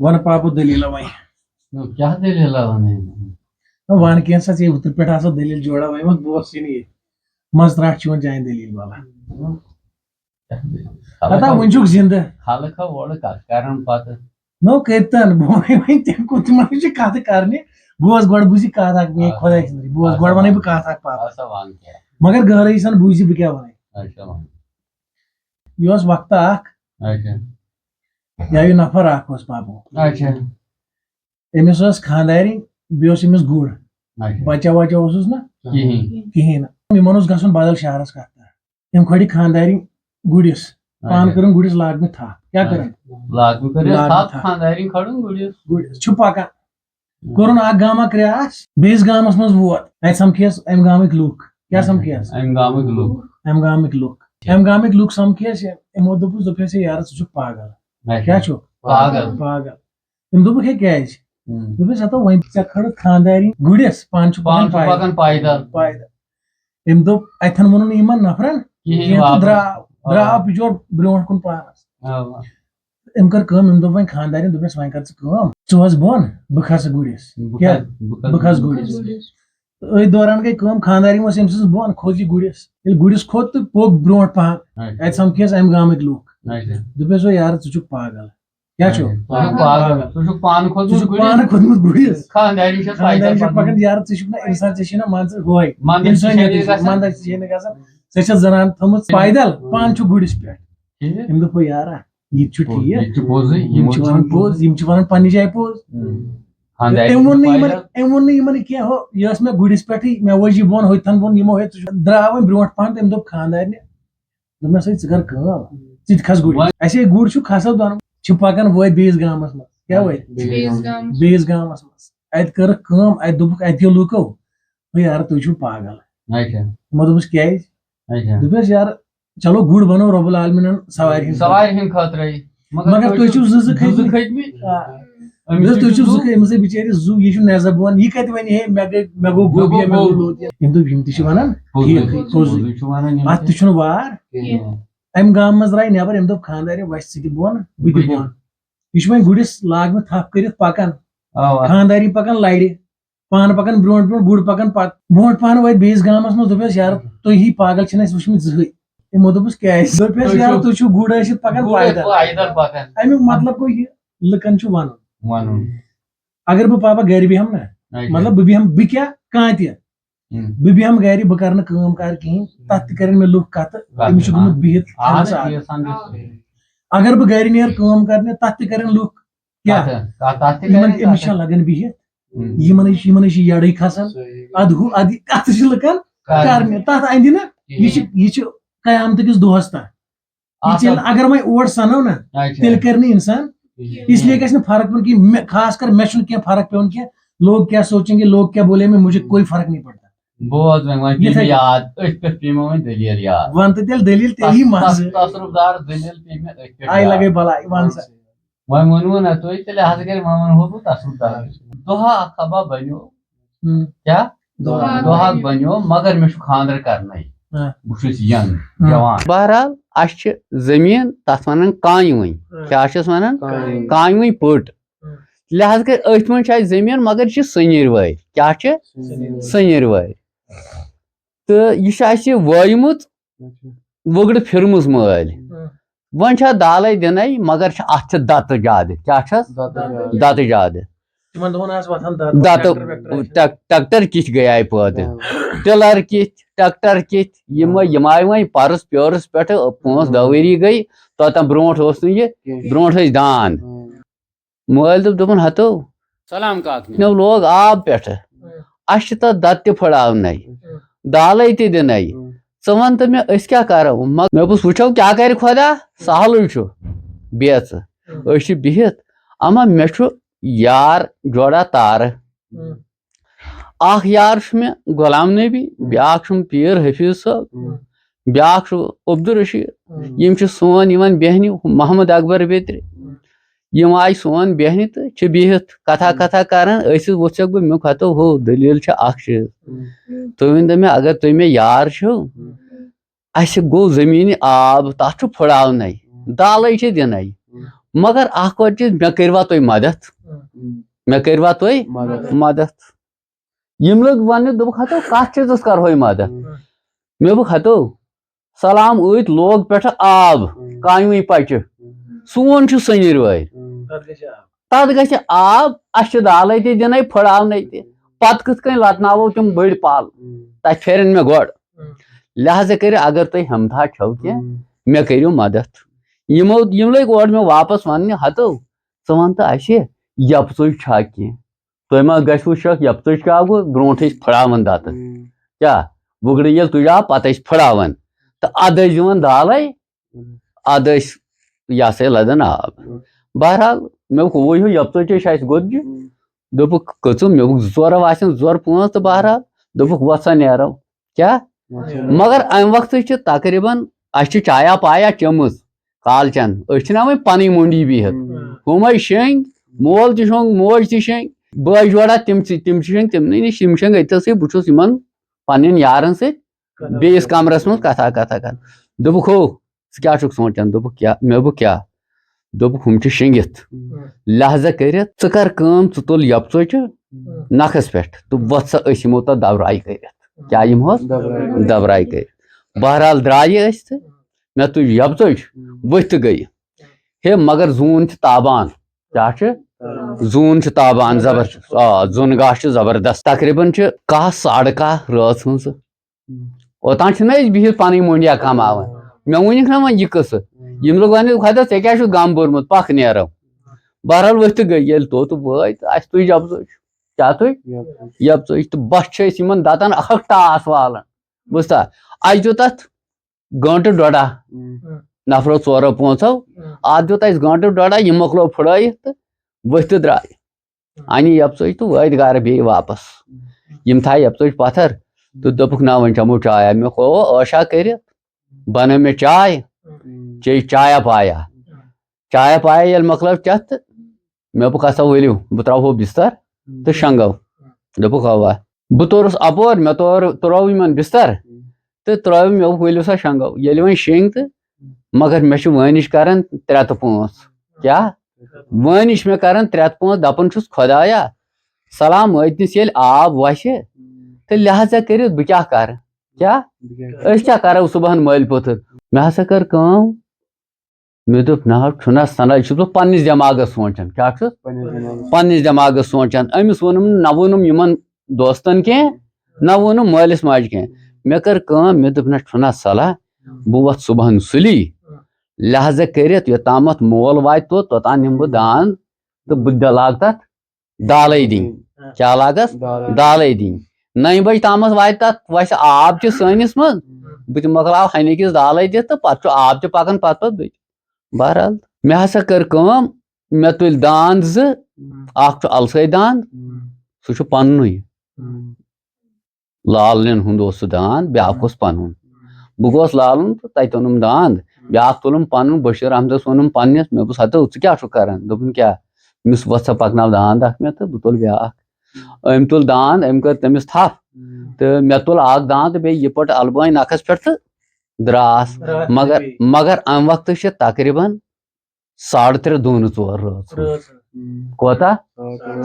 One पापो दलील वही क्या दलील वन कैसा चाहिए उतर पे आसा दलील जोड़ा वही मत बोस नहीं मस्त रात चुन जाए दलील वाला पता वंजुक जिंदा खाल खा वोड़ कारण पात नो करतन बोई वही ते को तुम्हारी कथ करने बोस गड बुझी कथ आक मे खुदा की बोस गड वने बह कथ आक पापा ऐसा वान क्या मगर गहरे सन बुझी बह क्या वने अच्छा वान यस वक्त आक अच्छा या ये नफर आक उस पापो अच्छा एमिस was खानदारी बेस एमिस गुड़ अच्छा बच्चा वच्चा ओसुस ना कहीं कहीं ना यमन ओस गसन बदल शहरस कत एम खड़ी खानदारी गुड़िस पान करन गुड़िस लाग में था क्या करन लाग में करे लाग साथ था। खानदारी खड़ूं गुड़ियस गुड़िस छुपा का कोरोन आग गामा क्रियास बेस गामस मज वोत अत समखियस एम गामिक लूक क्या समखियस एम गामिक लोग एम गामिक लूक समखियस एमो दोपुस दोपस यार छु पागल क्या छु पागल पागल एम दोपुक हे क्या दोपस हतो वही च खड़ खानदारी गुड़िस पान छु पान पकन पायदल पायदल एम दोप अथन वनुन यमन नफरन कहीं तो वापस द्राव बिचोर ब्रोट कुन पानस एम कर कम एम दोप वही खानदारी दोपस वही कर कम चोस बोन बह खस गुड़िस क्या बह खस गुड़िस अ दौरान गई कम खानदारी मस एम सस बोन खोज गुड़िस गुड़िस खोत तो पोक ब्रोट पहन अत समखियस एम गामिक लूक दोपस यार छु पागल क्या छु पागल तू पान खोद छु पान खोदमुत गुड़िस खानदारी से खानदारी पायदल पकन यार छु ना इंसान छु ना मान होय मंदिर इंसान मंदिर छु गसन से जनान थमुत पैदल पान छु गुड़िस पे एम दोप यार ये छु ठीक यम छु वन पन्नी जाय पोज एम वोन यमन क्या हो यस मे गुड़िस पे मे वजी बोन होथन बोन यमो हे द्राव ब्रोट पहन तम दोप खानदारने दोपस है कर कम खस गुड़ ऐसे गुड़ छु खसो दोन छु पकन वोत बेस गामस मस क्या वोत बेस गामस मस अत कर कम अत दोपक अत लुको यार तु छु पागल अच्छा मो दोपस क्या अच्छा दोपस यार चलो गुड़ बनो रब्बुल आलमीन सवार हिंद खतरे मगर तु छु जुज खतमी तु छु जुख एम से बिचारी जु ये छु नजर बोन ये कत वनी हे मे गो गोबिया मे गो लोतिया यम तो यम तिश वनन अत तिश वार अम गाम मज राय नबर एम दोप खानदारी वस सि बोन बह बोन यह वह गुड़िस लाग में थप कर पकन खानदारी पकन लड़ पान पकन ब्रोट ब्रोट गुड़ पकन पक ब्रोट पान वत बेस गामस मज दोपस यार तुम ही पागल वुचम जहन यमो दोपस क्या दोपस यार तु छु गुड़ पकन पैदल अमुक मतलब गो यह लुकन छु वन अगर बह पापा घर बिहम ना मतलब बह बिहम बह क्या कह बह बिहम घर बह कर काम कार कहीं तथ कर मे लुक कत अमिस गुमुत बिहित अगर बह घर नेर काम करने तथ कर लुक क्या अमिस लगन बिहित यमन यड़ खसान अद अद कत लुकन करने तथ अंद ना यह कयामत किस दोहस तक अगर वह ओर सनो ना तेल कर इंसान इसलिए गई फर्क पे कि खास कर मे क्या फर्क पे क्या लोग क्या सोचेंगे लोग क्या बोले मुझे कोई फर्क नहीं पड़ता बहुत याद दलील याद वन तो दलील तेली मज तसरुफदार दलील आई लगे भलाई वन सा वह वनु ना तो तेल हज कर मन हो तसरुफदार दोहा खबा बनो क्या दोहा बनो मगर मे खानदर करना बहुत यंग जवान बहरहाल अस जमीन तथ वन कानवी क्या वन कानवी पट लिहाज कर अथ मन जमीन मगर यह सनर वार क्या सनर वार तो यह वोमुत वुगड़ फिरम मल वन दाल दिन मगर अत दत ज्यादा क्या दत ज्यादा ट्रैक्टर कित गए पैदे टिलर कित ट्रैक्टर कित आय वह परस प्योरस पे 5-10 वरी गई तोतम ब्रोट ब्रोट दान मल दोपन हतो सलाम काकने लोग आब पे अस दत फड़ावन दाल दिन च वन तो मे क्या करो मे वुचो क्या कर खुदा सहल बेच बिहित अमा मे यार जोड़ा तार यार मे गुलाम नबी ब्या पीर हफीज साहब ब्या अब्दुल रशीद सोन बेहन मोहम्मद अकबर बेत्र आय सोन बेहन तो बिहित कथा कथा कर वुचक बह मे हतो हो दलील चीज तुम वन मे अगर तुम मे यार अस गो जमीन आब तथ फुड़ावन दाल दिन مگر اخ اور چیز مے کروا تُہۍ مدد مے کروا تُہۍ مدد یم لوگ ون دوٚپُکھ ہتو کتھ چیٖزس کرہوے مدد مےٚ دوٚپُکھ ہتو سلام ٲدۍ لوگ پٮ۪ٹھٕ آب کامہِ پچہِ سون چھُ سٔنِر وٲرۍ تتھ گژھِ آب اسہِ چھِ دالے تہِ دِنٕے پھٕڑاونٕے تہِ پتہٕ کِتھ کٔنۍ لتناوو تِم بٔڑۍ پل تتہِ پھیرن مےٚ گۄڈٕ لہذا کٔرِتھ اگر تُہۍ ہمتھا چھو کینٛہہ مےٚ کٔرِو مدد یم لٔگۍ اورٕ مےٚ واپس وننہِ ہتو ژٕ ون تہٕ اسہِ یپژُے چھا کینٛہہ تۄہہِ ما گژھوٕ شک یپژُے کیٛاہ گوٚو برونٛٹھ ٲسۍ پھٕڑاوان دتہٕ کیٛاہ وُگرٕ ییٚلہِ تُجاو پتہٕ ٲسۍ پھٕڑاوان تہٕ ادٕ ٲسۍ دِوان دالے ادٕ ٲسۍ یہِ ہسا یہِ لدان آب بہرحال مےٚ دوٚپُکھ ہوٗ ہیوٗ یپژُے چھِ اسہِ گوٚدجہِ دوٚپُکھ کٔژٕ مےٚ دوٚپُکھ 2 ژور آسن 2 ژور 5 تہٕ بہرحال دوٚپُکھ وۄتھ سا نیرو کیٛاہ مگر امہِ وقتہٕ چھِ تقریٖبن اسہِ چھِ چایا پایا چٔمٕژ کالچن أسۍ چھِنہ وۄنۍ پنٕنۍ مٔنڈی بِہِتھ ہُمے شٔنگۍ مول تہِ شۄنٛگ موج تہِ شٔنگۍ بٲے جورا تِم شٔنگۍ تِمنٕے نِش یِم شٔنگۍ أتھسٕے بہٕ چھُس یِمن پننٮ۪ن یارن سۭتۍ بیٚیِس کمرس منٛز کتھا کران دوٚپُکھ ہو ژٕ کیٛاہ چھُکھ سونٛچان دوٚپُکھ کیٛاہ مےٚ دوٚپُکھ کیٛاہ دوٚپُکھ ہُم چھِ شٔنگِتھ لہذا کٔرِتھ ژٕ کر کٲم ژٕ تُل یپژوچہِ نکھس پٮ۪ٹھ تہٕ وۄتھ سا أسۍ یِمو تتھ دبراے کٔرِتھ کیٛاہ یِمہوس دبراے کٔرِتھ بہرحال درٛایہِ أسۍ تہٕ مےٚ تُج یپژوچ ؤتھۍ تہٕ گٔیہِ ہے مگر زوٗن چھُ تابان کیٛاہ چھُ زوٗن چھُ تابان زبردست زوٚن گاش چھُ زبردست تقریٖبن چھِ 1 ساڑٕ 1 رٲژ ہٕنٛز اوٚتام چھِنہ أسۍ بِہِتھ پنٕنۍ مٔنڈیا کماوان مےٚ ووٚنُکھ نہ وۄنۍ یہِ قٕصہٕ یم لوگ ونہِ خۄدا ژےٚ کیٛاہ چھُتھ غم بوٚرمُت پکھ نیرو بہرحال ؤتھۍ تہٕ گٔیہِ ییٚلہِ توٚت وٲتۍ تہٕ اسہِ تُج یپژوچ کیٛاہ تُج یپژوچ تہٕ بس چھِ أسۍ یِمن دتن اکھ ٹاس والان بوٗزتھا اسہِ دیُت اتھ 1 گٲنٛٹہٕ 1.5 نفرو 4 5 اتھ دیُت اسہِ 1 گٲنٛٹہٕ 1.5 یہِ مۄکلو پھٕڑٲیِتھ تہٕ ؤتھۍ تہٕ درٛاے انہِ یپژوچ تہٕ وٲتۍ گرٕ بیٚیہِ واپس یِم تھایہِ یپژوچ پتھر تہٕ دوٚپُکھ نہ وۄنۍ چٮ۪مو چایا مےٚ ہوو ٲشا کٔرِتھ بنٲو مےٚ چاے چیٚیہِ چایا پایا ییٚلہِ مۄکلٲو چٮ۪تھ تہٕ مےٚ دوٚپُکھ ہسا ؤلِو بہٕ ترٛاوہو بستر تہٕ شۄنٛگو دوٚپُکھ اوا بہٕ توٚرُس اپور مےٚ ترٛوو یِمن بستر تہٕ ترٛٲوِم مےٚ دوٚپُکھ ؤلِو سا شۄنٛگو ییٚلہِ وۄنۍ شٔنگۍ تہٕ مگر مےٚ چھِ وٲنِش کران 3 تہٕ 5 کیٛاہ وٲنِش مےٚ کران 3 تہٕ 5 دپان چھُس خۄدایا سلام ٲتنس ییٚلہِ آب وسہِ تہٕ لہذا کٔرِتھ بہٕ کیٛاہ کرٕ کیٛاہ أسۍ کیٛاہ کرو صبحن مٲلۍ پوٚتُر مےٚ ہسا کٔر کٲم مےٚ دوٚپ نہ حظ چھُنہ سنا یہِ چھُس بہٕ پننِس دٮ۪ماغس سونٛچان کیٛاہ چھُس پننِس دٮ۪ماغس سونٛچان أمِس ووٚنُم نہ ووٚنُم یِمن دوستن کینٛہہ نہ ووٚنُم مٲلِس ماجہِ کینٛہہ مےٚ کٔر کٲم مےٚ دوٚپ نہ چھُنہ صلح بہٕ وۄتھٕ صبحن سُلی لہذا کٔرِتھ یوٚتامتھ مول واتہِ توٚتام نِمہٕ بہٕ داند تہٕ بہٕ لاگہٕ تتھ دالے دِنۍ کیٛاہ لاگس دالے دِنۍ 9 بجہِ تامتھ واتہِ تتھ وسہِ آب تہِ سٲنِس منٛز بہٕ تہِ مۄکلاو ہنہِ أکِس دالے دِتھ تہٕ پتہٕ چھُ آب تہِ پکان پتہٕ بیٚیہِ بہرحال مےٚ ہسا کٔر کٲم مےٚ تُلۍ داند 2 اکھ چھُ السے داند سُہ چھُ پننُے لالنٮ۪ن ہُنٛد اوس سُہ داند بیاکھ اوس پنُن بہٕ گوس لالُن تہٕ تتہِ اوٚنُم داند بیاکھ تُلُم پنُن بشیٖر احمدس ووٚنُم پننِس مےٚ دوٚپُس ہتو ژٕ کیٛاہ چھُکھ کران دوٚپُن کیٛاہ أمِس وۄتھ سا پکناو داند اکھ مےٚ تہٕ بہٕ تُلہٕ بیاکھ أمۍ تُل داند أمۍ کٔر تٔمِس تھپھ تہٕ مےٚ تُل اکھ داند تہٕ بیٚیہِ یہِ پٔٹ البٲنۍ نکھس پٮ۪ٹھ تہٕ دراس مگر امہِ وقتہٕ چھِ تقریٖبن 3:30 2 رٲژ کوتاہ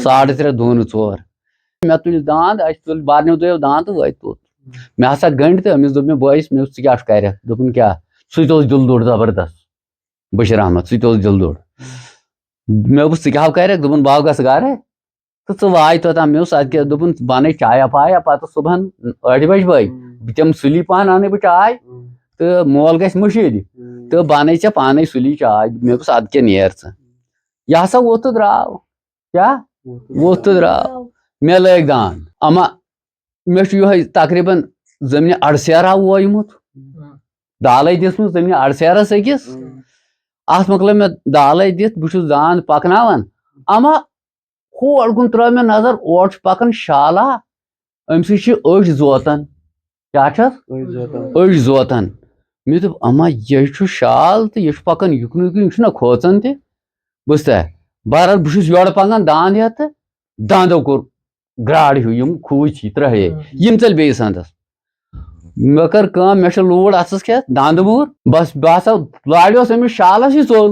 3:30 2 4 مےٚ تُلۍ داند اسہِ تُلۍ بارنیو دۄیو داند تہٕ وٲتۍ توٚت مےٚ ہسا گٔنڈۍ تہٕ أمِس دوٚپ مےٚ بٲیِس مےٚ ژٕ کیٛاہ چھُکھ کرکھ دوٚپُن کیٛاہ سُہ تہِ اوس دِل دوٚر زبردست بشیٖر احمد سُہ تہِ اوس دِل دوٚر مےٚ دوٚپُس ژٕ کیٛاہ کرکھ دوٚپُن بہٕ گژھٕ گرٕ تہٕ ژٕ واے توٚتام مےٚ اوس ادٕ کیٛاہ دوٚپُن بنٲے چایا پایا پتہٕ صبحن 8 بجہِ بٲگۍ بہٕ دِمہٕ سُلی پہن انہٕ بہٕ چاے تہٕ مول گژھِ مٔشیٖد تہٕ بنٲے ژےٚ پانے سُلی چاے مےٚ دوٚپُس ادٕ کیٛاہ نیر ژٕ یہِ ہسا ووٚتھ تہٕ درٛاو کیٛاہ ووٚتھ تہٕ درٛاو مےٚ لٲگۍ داند اما مےٚ چھُ یِہوے تقریٖبن زٔمیٖنہِ اڑسیرا وویمُت دالے دِژمٕژ زٔمیٖنہِ اڑسیرس أکِس اتھ مۄکلٲو مےٚ دالے دِتھ بہٕ چھُس داند پکناوان اما ہور کُن ترٲو مےٚ نظر اورٕ چھُ پکان شالا أمۍ سۭتۍ چھِ أڑۍ زوتان کیٛاہ چھس أڑۍ زوتان مےٚ دوٚپ اما یہِ چھُ شال تہٕ یہِ چھُ پکان یُکُن یُکُن یہِ چھُنہ کھوژان تہِ بوٗزتھا بہرحال بہٕ چھُس یورٕ پکان داند ہٮ۪تھ تہٕ داندو کوٚر گراڑ ہیوٗ یِم کھوٗژۍ ہی ترٛٲے یِم ژٔلۍ بیٚیِس انٛدس مےٚ کٔر کٲم مےٚ چھِ لوٗر اتھس کھٮ۪تھ داندٕ موٗر بس بہٕ ہسا لاریوس أمِس شالس یہِ ژوٚل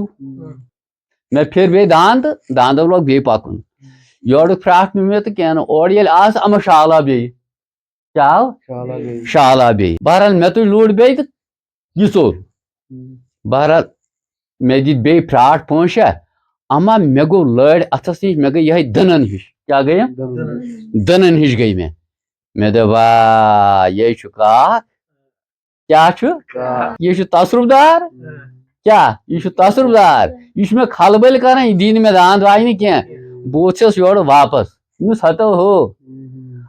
मे फिर बे दांद दांदो लोग बे पकन योड़ फ्राक में तो क्या और ये आस अम शाला बे क्या शाला बे बहरहाल मे तो लूड़ बे तो ये सोर बहरहाल मे दी बे फ्राट पोश अमा मे गो लड़ अथस नश मे गई यह दनन हिश क्या गई दनन हिश गई मे दपा ये क्या ये तसरुफदार क्या यह तसरुफदार यह मे खलबल कर दीन मे दांद वाइन क्या बहुत योर वापस अमिस हतो हो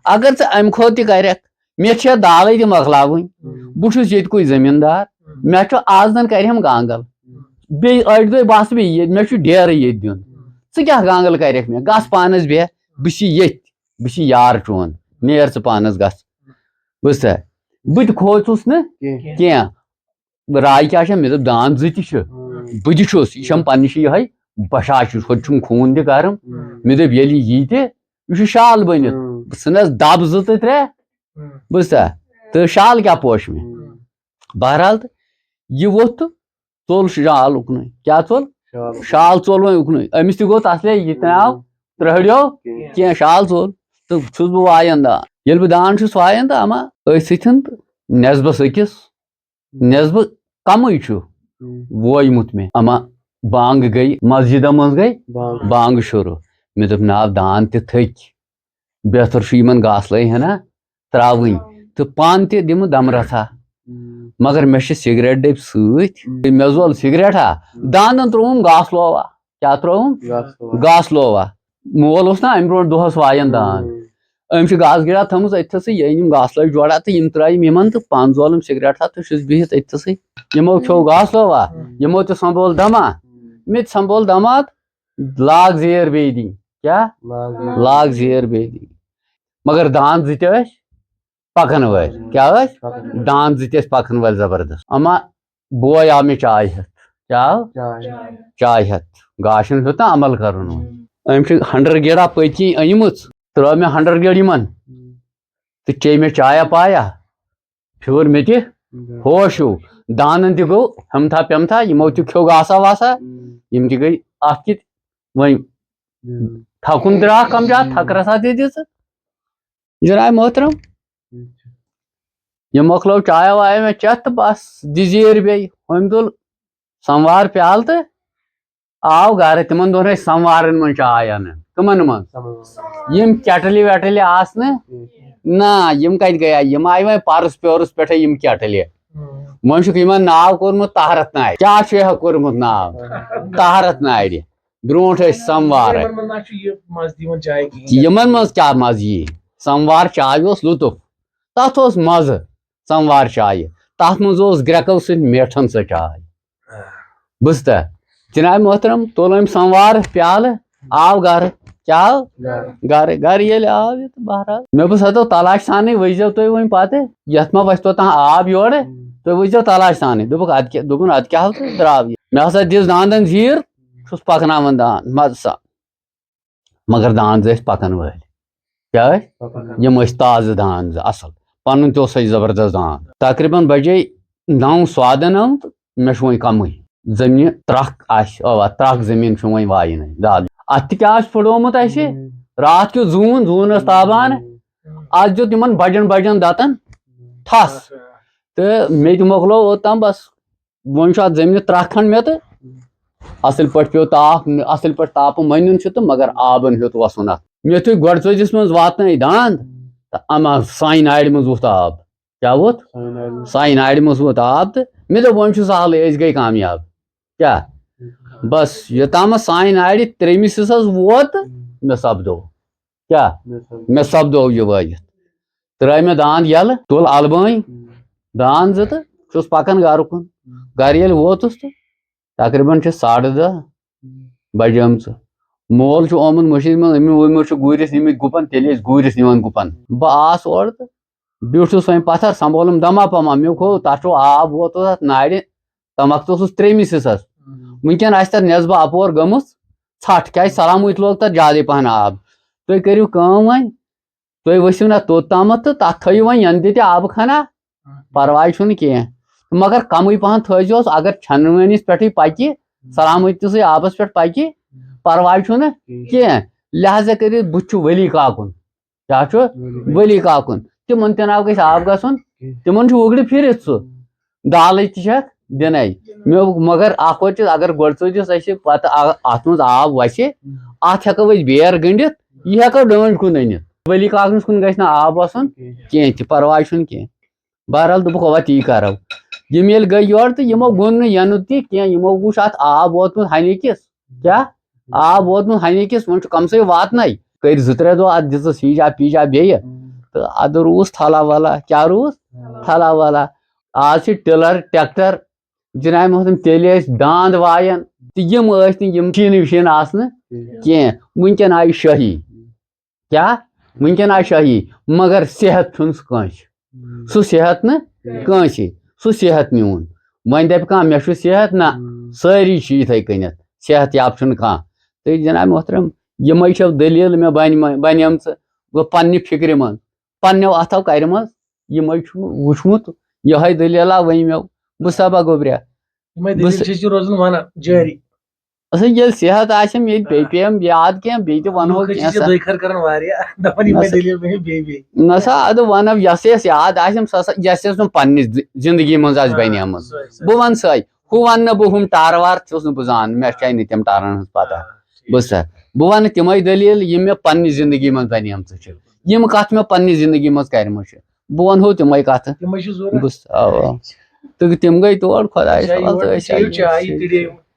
अगर चे अम खो कर मे दाल तक मकलावन बहुत ये जमींदार मे आज दन करम गांगल बे अड़ दो बस बे मे डेर ये दिन चे क्या गांगल कर मे गस पानस बे बह यार चोन नेर चे पानस गस बुझ बह खोचुस न राय क्या मे दप दांद जि बुस यह पन्निश ये बशाश होम खून तम मे दप यी तह शाल बनित सनस दब जो तो त्रे बुझा तो शाल क्या पोश मे बहरहाल यह वोत चोल शाल उकन क्या चोल शाल चोल वो उकन अमिस गो तसले यह आव त्रहड़ो क्या शाल चोल तो छुस बह वायन दान ये बह दान वायन तो अमा अथन नस्बस अकिस नस्ब कम वोमुत मे अमा बांग गई मस्जिद मज गई बांग शुरू मे दप ना दान थक बेहतर गास लै है ना त्रावन तो पान तम दम रथा मगर मे सिगरेट डब सत मे जोल सिगरेटा दानन त्रोम गास लोवा क्या त्रोम गास लोवा मोल ना अम ब्रो दोहस वायन दान अम गास गिरा थमुस अथस यम गास लग जोड़ा तो त्रम तो पान जोलम सिगरेटा तो बिहित अथस यमो खो गास लोवा यमो तो संभोल दमा मे संभोल दमा लाग जेर बे दी क्या लाग जेर बे दी मगर दान जित पकन वल क्या दान जित पकन वल जबरदस्त अमा बोय आव मे चाय हेत क्या चाय हेत गाशन हेत ना अमल कर अम 100 गेड़ा पची अनम त्रो मे 100 गेड़ इन तो चे मे चाया पाया फिर मे होश हो दानन तह गो हमथा पेमथा यमो तह खो गासा वासा यम तह गई अत वह थकुन द्रा कम जा थक रसा दिस जनाब मोहतरम यह मकलो चाय वाय में चत बस दिजीर बे हम तुल संवार प्याल तो आव गर तिमन दोन संवारन मन चाय अन कमन मन यम केटलि वेटलि आसने ना यम कत गया यम आय वह पारस प्योरस पे यम केटलि मन नाव कोर्मुत तहरत नार क्या कोर्मुत नाव तहरत नार ब्रोट संवार यमन मज क्या मज यी संवार चाय लुत्फ तथ मज संवार चाय तथ मज ग्रेको सत मीठन सह चाय बुझत जनाब मोहतरम तुल संवार प्याल आव गर क्या गर गर ये आव तो बहरहाल मे बस हतो तलाश सान वजो तुम वो पे ये मा वस तोत आब योर तुम वजो तलाश सान दोपन अद क्या तो द्राव मे हसा दिस दांदन जीर छुस पकनावन दान मज सा मगर दान पकन वल क्या यम ताज़ दान असल पन तो जबरदस्त दान तकरीबन बजे 9 स्वादन तो मे वो कम जमीन त्रख त्रख जमीन वो वाइन दाल अत क्या फुटोमुत रात क्यों जून जून ताबान आज जो तिमन बजन बजन दतन ठस तो मे मोकलो ओतम बस वो जमीन त्रख खंड मे तो असल पे पे ताप असल पे ताप मन तो मगर आबन हेत वसन मे थु गोड़ चोजिस मज वातन दांद तो अमा साइन आड़ मज वोत आब क्या वोत साइन आड़ मज वोत आब तो मे दो वो सहल गई कामयाब क्या बस योताम साइन आड़ 3 हिस्स वोत मे सपदो क्या मे सपदो यह वायत त्रा मे दांद यल तुल अलबन दान तो पकन गर कुन गर ये वोतुस तो तकरीबन 10:30 बजम मोल ओमुत मशीद मो गुरिस निमित गुपन तेल गुरिस निवान गुपन बह आस और तो ब्यूठस वो पत्थर संभोलम दमा पमा मे खो तथ आब वोत नाड़ तमक तो 3 हिस्स वनकन तथ नस्ब अपोर गम छठ क्या सलाम लोग तथ ज्यादा पहन आब तुम करू वन तुम वसु ना तोत तम तो तथ थो वो यन दी आब खना परवाह कह मगर कम पहन थोस अगर छनवनिस पे पकि سلامتی سی آبس پہ پکہ پرواے چھُنہٕ کینٛہہ لہذا کٔرِتھ بہٕ چھُ ؤلی کاکُن کیٛاہ چھُ ؤلی کاکُن تِمن تہِ ناو گژھِ آب گژھُن تِمن چھُ وُگڑِ پھِرِتھ سُہ دالٕچ تہِ چھکھ دِنَے مےٚ مگر اکھ وٲتِس اگر گۄڈٕ ژٔجِس اَسہِ پتہٕ اتھ منٛز آب وسہِ اتھ ہٮ۪کو أسۍ بیر گٔنڈِتھ یہِ ہٮ۪کو ڈٲنٛڈۍ کُن أنِتھ ؤلی کاکنس کُن گژھِ نہٕ آب وسُن کینٛہہ تہِ پرواے چھُنہٕ کینٛہہ بہرحال دوٚپُکھ اوا تی کرو یِم ییٚلہِ گٔے یورٕ تہٕ یِمو گوٚن نہٕ یَنہٕ تہِ کینٛہہ یِمو وُچھ اتھ آب ووتمُت ہنہِ کِس کیٛاہ آب ووتمُت ہنہِ کِس وۄنۍ چھُ کم سے واتنَے کٔرۍ 2-3 دۄہ اتھ دِژٕس ہیجا پیجا بیٚیہِ تہٕ ادٕ روٗز تھلا ولا کیٛاہ روٗز تھلا ولا آز چھِ ٹِلر ٹریکٹر جناب محترم تیٚلہِ ٲسۍ داند وایان تہٕ یِم ٲسۍ نہٕ یِم مشیٖنہٕ وشیٖنہٕ آسنہٕ کینٛہہ وٕنکٮ۪ن آیہِ شٲہی کیٛاہ وٕنکٮ۪ن آیہِ شٲہی مگر صحت چھُنہٕ سُہ کٲنٛسہِ سُہ صحت نہٕ کٲنٛسہِ سُہ صحت میون وۄنۍ دپہِ کانٛہہ مےٚ چھُ صحت نہ سٲری چھِ یِتھٕے کٔنٮ۪تھ صحت یاب چھُنہٕ کانٛہہ تہٕ جناب محترم یِمے چھو دٔلیٖل مےٚ بنیمژٕ گوٚو پننہِ فکرِ منٛز پننیو اتھو کرِ منٛز یِمے چھُ وٕچھمُت یِہوے دٔلیٖلا ؤنۍ مےٚ بہٕ سبا گوٚبریا ییٚلہِ صحت آسٮ۪م ییٚلہِ بیٚیہِ پیٚیَم یاد کینٛہہ بیٚیہِ تہِ ونہو نہ سا ادٕ ونو یۄس یۄس یاد آسٮ۪م سۄ ہسا یۄس یۄس نہٕ پننہِ زندگی منٛز آسہِ بنیمٕژ بہٕ ونہٕ سۄے ہُہ ونہٕ نہٕ بہٕ ہُم ٹارٕ وارٕ چھُس نہٕ بہٕ زانان مےٚ چھے نہٕ تِم ٹارن ہٕنٛز پتہ بوٗزتھا بہٕ ونہٕ تِمے دٔلیٖل یِم مےٚ پننہِ زندگی منٛز بنیمژٕ چھِ یِم کتھ مےٚ پننہِ زندگی منٛز کرِمژٕ چھِ بہٕ ونہو تِمے کتھٕ بوٗزتھا اوا تہٕ تِم گٔے تور خۄدایس حوالہٕ